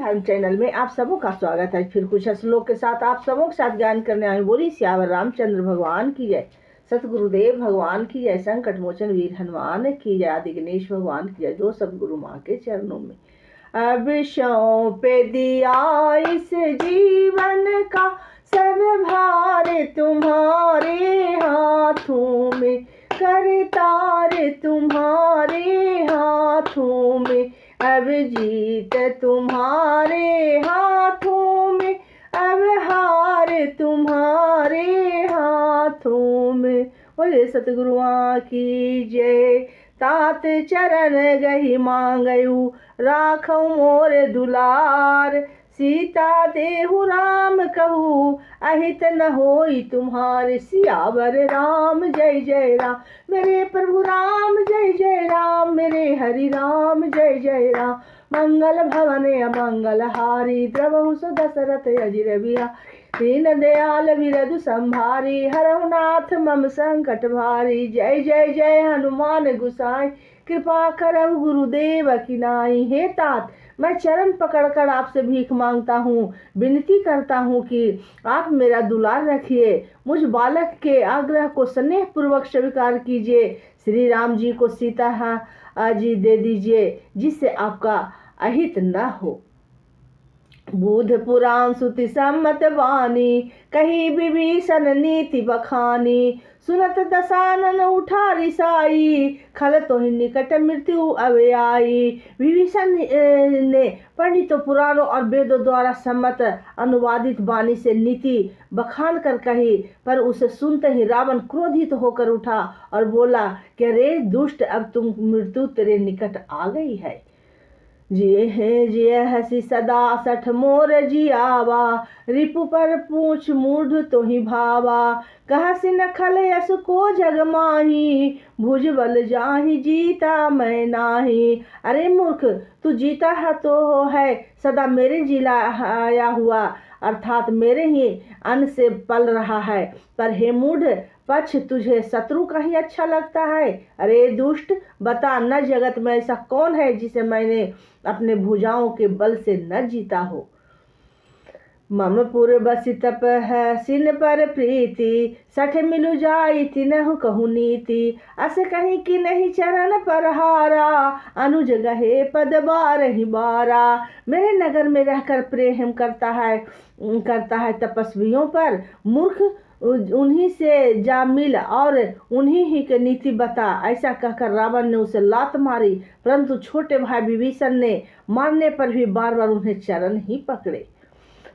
धर्म चैनल में आप सबों का स्वागत है। फिर कुछ श्लोक के साथ आप सबों के साथ ज्ञान करने आए। बोली सियावर रामचंद्र भगवान की जय, सतगुरुदेव भगवान की जय, संकट मोचन वीर हनुमान की जय, आदि गणेश भगवान की जय। जो सतगुरु माँ के चरणों में अब पे दिया इस जीवन का सब भार तुम्हारे हाथों में, करतार तुम्हारे हाथों में, अब जीत तुम्हारे हाथों में, अब हार तुम्हारे हाथों में। बोले सतगुरु माँ की जय। तात चरण गही मांगयु राखौ मोर दुलार, सीता देहु राम कहू अहित न होई तुम्हारे। सियावर राम जय जय राम, मेरे प्रभु राम जय जय राम, मेरे हरि राम जय जय राम। मंगल भवन अमंगल हारी, द्रवहु सो दशरथ अजिर बिहारी। दीन दयाल विरधु संभारी, हरहु नाथ मम संकट भारी। जय जय जय हनुमान गुसाई, कृपा करहु गुरुदेव की नाई। हे तात, मैं चरण पकड़कर आपसे भीख मांगता हूँ, विनती करता हूँ कि आप मेरा दुलार रखिए। मुझ बालक के आग्रह को स्नेह पूर्वक स्वीकार कीजिए। श्री राम जी को सीता जी दे दीजिए, जिससे आपका अहित न हो। बुध पुराण सुति सम्मत वाणी, कही विभीषण नीति बखानी। सुनत दसानन उठा रिसाई, खल तो ही निकट मृत्यु अब आई। विभीषण ने पंडितों पुराणों और वेदों द्वारा सम्मत अनुवादित वाणी से नीति बखान कर कही, पर उसे सुनते ही रावण क्रोधित होकर उठा और बोला कि रे दुष्ट, अब तुम मृत्यु तेरे निकट आ गई है। जिये हसी सदा सठ मोर जियावा, रिपु पर पूछ मूढ़ तो ही भावा। कहसी न खल यस को जग माही, भुज बल जाहि जीता मैं नाही। अरे मूर्ख, तू जीता है तो है सदा मेरे जिलाया हुआ, अर्थात मेरे ही अन्न से पल रहा है। पर हे मूढ़ पक्ष, तुझे शत्रु का ही अच्छा लगता है। अरे दुष्ट, बता न जगत में ऐसा कौन है जिसे मैंने अपने भुजाओं के बल से न जीता हो। मम पुर बसी तप है सिन पर प्रीति, सठ मिलु जाई तिनहु कहु नीति। अस कहीं कि नहीं चरण पर हारा, अनुज गहे पद बार ही बारा। मेरे नगर में रहकर प्रेम करता है तपस्वियों पर। मूर्ख, उन्हीं से जा मिल और उन्हीं ही के नीति बता। ऐसा कहकर रावण ने उसे लात मारी, परंतु छोटे भाई विभीषण ने मारने पर भी बार बार उन्हें चरण ही पकड़े।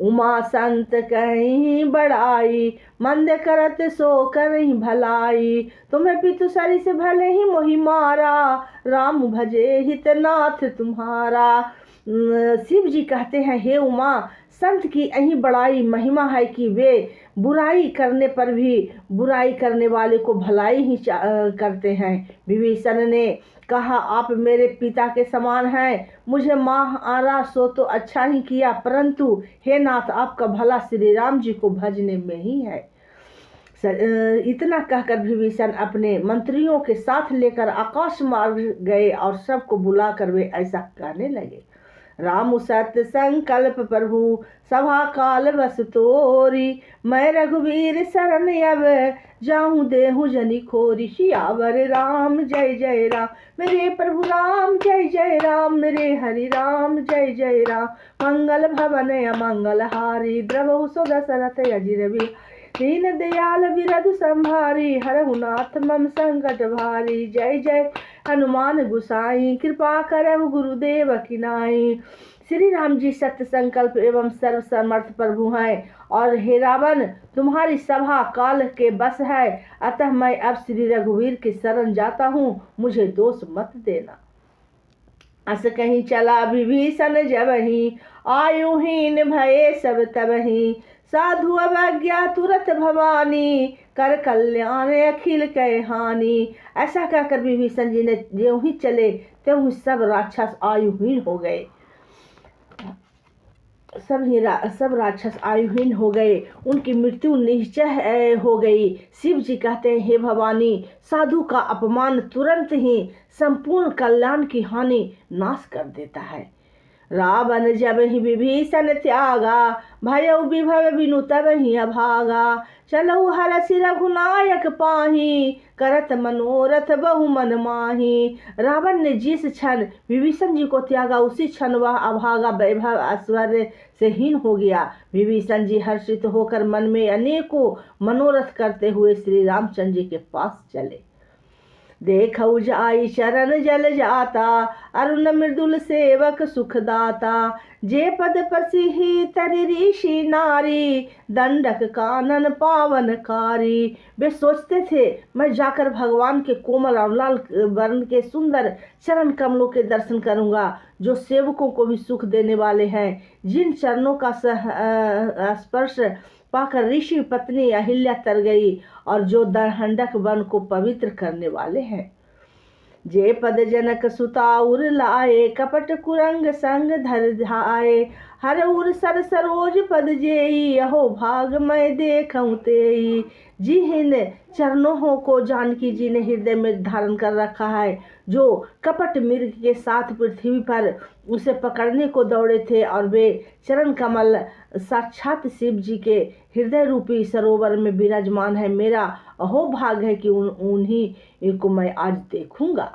उमा संत कहीं बड़ाई, मंद करत सो करही भलाई। तुम्हें पितु सरी से भले ही मोहि मारा, राम भजे हितनाथ तुम्हारा। शिव जी कहते हैं, हे उमा, संत की यही बड़ाई महिमा है कि वे बुराई करने पर भी बुराई करने वाले को भलाई ही करते हैं। विभीषण ने कहा, आप मेरे पिता के समान हैं, मुझे मारा सो तो अच्छा ही किया, परंतु हे नाथ, आपका भला श्री राम जी को भजने में ही है। इतना कहकर विभीषण अपने मंत्रियों के साथ लेकर आकाश मार्ग गए और सबको बुलाकर वे ऐसा कहने लगे। राम सत्य संकल्प प्रभु सभा काल बस तोरी, मैं रघुवीर शरण अब जाऊं देहु जनि खोरी। सियावर राम जय जय राम, मेरे प्रभु राम जय जय राम, मेरे हरि राम जय जय राम। मंगल भवन अमंगल हारी, द्रवहु सो दशरथ अजिर बिहारी। दीन दयाल विरधु संभारी, हरहु नाथ मम संकट भारी। जय जय हनुमान गुसाई, कृपा करहु गुरुदेव की नाई। श्री राम जी सत्य संकल्प एवं सर्व समर्थ प्रभु हैं, और हे रावण, तुम्हारी सभा काल के बस है, अतः मैं अब श्री रघुवीर की शरण जाता हूँ, मुझे दोष मत देना। अस कहीं चला विभीषण जबहि, आयुहीन भये सब तबहि। साधु अवज्ञा तुरत भवानी, कर कल्याण अखिल कै हानि। ऐसा कहकर विभीषण जी ने ज्यों ही चले त्यों ही सब राक्षस आयुहीन हो गए। सब राक्षस आयुहीन हो गए, उनकी मृत्यु निश्चय हो गई। शिव जी कहते हैं, हे भवानी, साधु का अपमान तुरंत ही संपूर्ण कल्याण की हानि नाश कर देता है। रावण जब ही विभीषण त्यागा, भयउ विभव बिनु तब ही अभागा। चलऊ हरसि रघुनायक पाही, करत मनोरथ बहु मन माही। रावण ने जिस क्षण विभीषण जी को त्यागा, उसी क्षण वह अभागा वैभव ऐश्वर्य से हीन हो गया। विभीषण जी हर्षित होकर मन में अनेकों मनोरथ करते हुए श्री रामचंद्र जी के पास चले। देखऊ जाई चरण जल जाता, अरुण मृदुल सेवक सुखदाता। जे पद पसिहि तरि ऋषि नारी, दंडक कानन पावनकारी। वे सोचते थे मैं जाकर भगवान के कोमल और लाल वर्ण के सुंदर चरण कमलों के दर्शन करूंगा, जो सेवकों को भी सुख देने वाले हैं। जिन चरणों का स्पर्श पाकर ऋषि पत्नी अहिल्या तर गई, और जो दंडक वन को पवित्र करने वाले हैं। जे पद जनक सुताउर लाए, कपट कुरंग संग धर धाए। हर उर सर सरोज पद जेई, यहो भाग मैं देखऊं तेई। जिन चरणों को जानकी जी ने हृदय में धारण कर रखा है, जो कपट मृग के साथ पृथ्वी पर उसे पकड़ने को दौड़े थे, और वे चरण कमल साक्षात शिव जी के हृदय रूपी सरोवर में विराजमान है। मेरा अहो भाग है कि उन्हीं को मैं आज देखूंगा।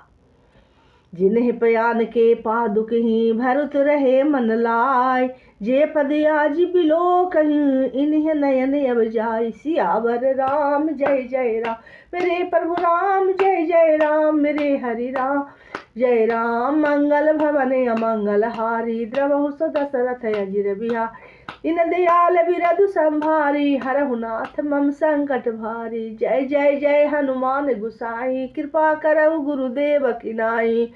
जिन्हें पयान के पादुक ही भरत रहे मन लाय, जे पद आज बिलो कहीं इन्हें नयन अब जाय। सियावर राम जय जय राम, मेरे प्रभु राम जय जय राम, मेरे हरि राम जय राम। मंगल भवन अमंगल हारी, द्रवहु दशरथ अजिर बिहारी। इन दयाल बिरधु संभारी, हरहु नाथ मम संकट भारी। जय जय जय हनुमान गुसाई, कृपा करहु गुरुदेव की नाई।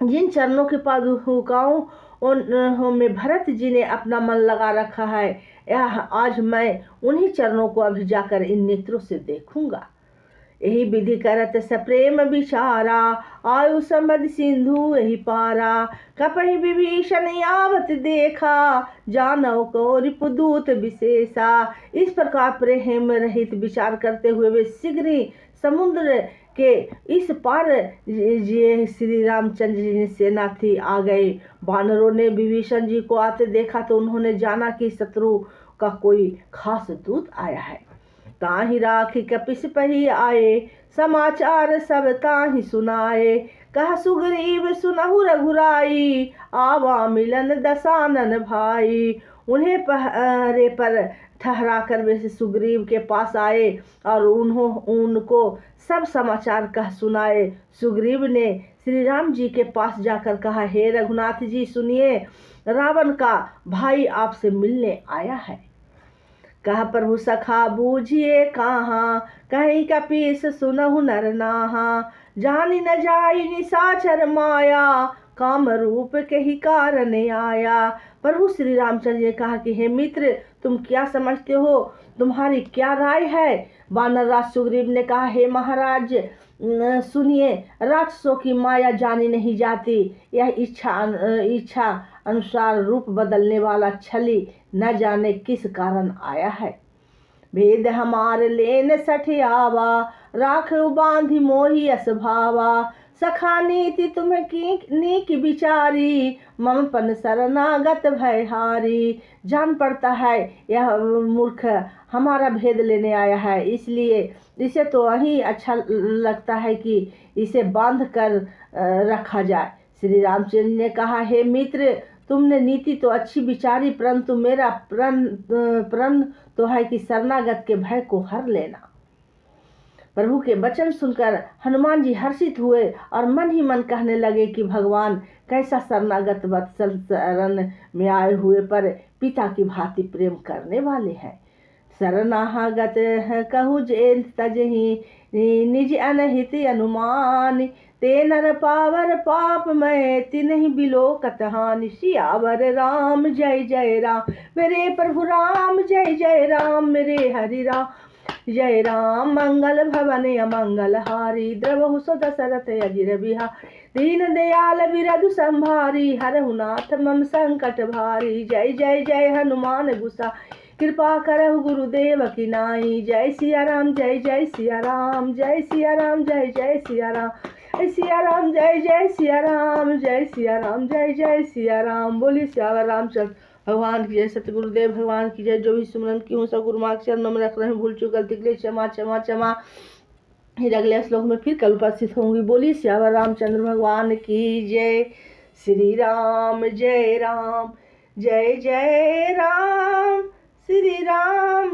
जिन चरणों के पादुकाओं में भरत जी ने अपना मन लगा रखा है, यह आज मैं उन्हीं चरणों को अभी जाकर इन नेत्रों से देखूंगा। यही विधि करत सप्रेम विचारा, आयु संबद सिंधु यही पारा। कपहि विभीषण आवत देखा, जानव को रिपुदूत विशेषा। इस प्रकार प्रेम रहित विचार करते हुए वे शीघ्र ही समुद्र के इस पार श्री रामचंद्र जी ने सेना थी आ गए। वानरों ने विभीषण जी को आते देखा तो उन्होंने जाना कि शत्रु का कोई खास दूत आया है। ताहि राखी कपिस पही आए, समाचार सब ताहि सुनाए। कह सुग्रीव सुनहु रघुराई, आवा मिलन दसानन भाई। उन्हें पहरे पर ठहरा कर वे सुग्रीव के पास आए और उनको सब समाचार कह सुनाए। सुग्रीव ने श्री राम जी के पास जाकर कहा, हे रघुनाथ जी सुनिए, रावण का भाई आपसे मिलने आया है। कह प्रभु सखा बूझिए कहाँ, कहीं कपीस सुनहु नर नाहा। जानी न जाई निशाचर माया, काम रूप के ही कारण आया। प्रभु श्री रामचंद्र ने कहा कि हे मित्र, तुम क्या समझते हो, तुम्हारी क्या राय है। वानर राज सुग्रीव ने कहा, हे महाराज सुनिए, राक्षसों की माया जानी नहीं जाती। यह इच्छा अनुसार रूप बदलने वाला छली न जाने किस कारण आया है। भेद हमार लेन सठियावा, राख बांधि मोहि असभावा। सखा नीति तुम्हें की नीक विचारी, मम पन शरणागत भयहारी। जान पड़ता है यह मूर्ख हमारा भेद लेने आया है, इसलिए इसे तो वही अच्छा लगता है कि इसे बांध कर रखा जाए। श्री रामचंद्र ने कहा, हे मित्र, तुमने नीति तो अच्छी विचारी, परंतु मेरा प्रण तो है कि शरणागत के भय को हर लेना। प्रभु के वचन सुनकर हनुमान जी हर्षित हुए और मन ही मन कहने लगे कि भगवान कैसा शरणागत वत्सल शरण में आए हुए पर पिता की भांति प्रेम करने वाले हैं। शरणागत कहु जे तजहि, निज अनहित अनुमान। ते नर पावर पाप मैं, तिन्हि बिलोकत हानि। सियावर राम जय जय राम, मेरे प्रभु राम जय जय राम, मेरे हरि राम जय राम। मंगल भवन अमंगल हारी, द्रवहु दशरथ अजिर बिहारी। दीन दयाल बिरधु संभारी, हरहु नाथ मम संकट भारी। जय जय जय हनुमान गुसा, कृपा करहु गुरुदेव की नाई। जय सिया राम जय जय सिया राम, जय सिया राम जय जय सिया राम। सिया राम जय जय सिया राम, जय सिया राम जय जय सिया राम। बोली सियावर रामचंद्र भगवान की जय। सतगुरुदेव भगवान की जय। जो भी सुमरन की हूँ सब गुरु माँ के चरणों में रख रहे हैं, भूल चूक गलती के लिए क्षमा क्षमा क्षमा। फिर अगले श्लोक में फिर कल उपस्थित होंगी। बोली सियावर रामचंद्र भगवान की जय। श्री राम जय राम, जय जय राम, श्री राम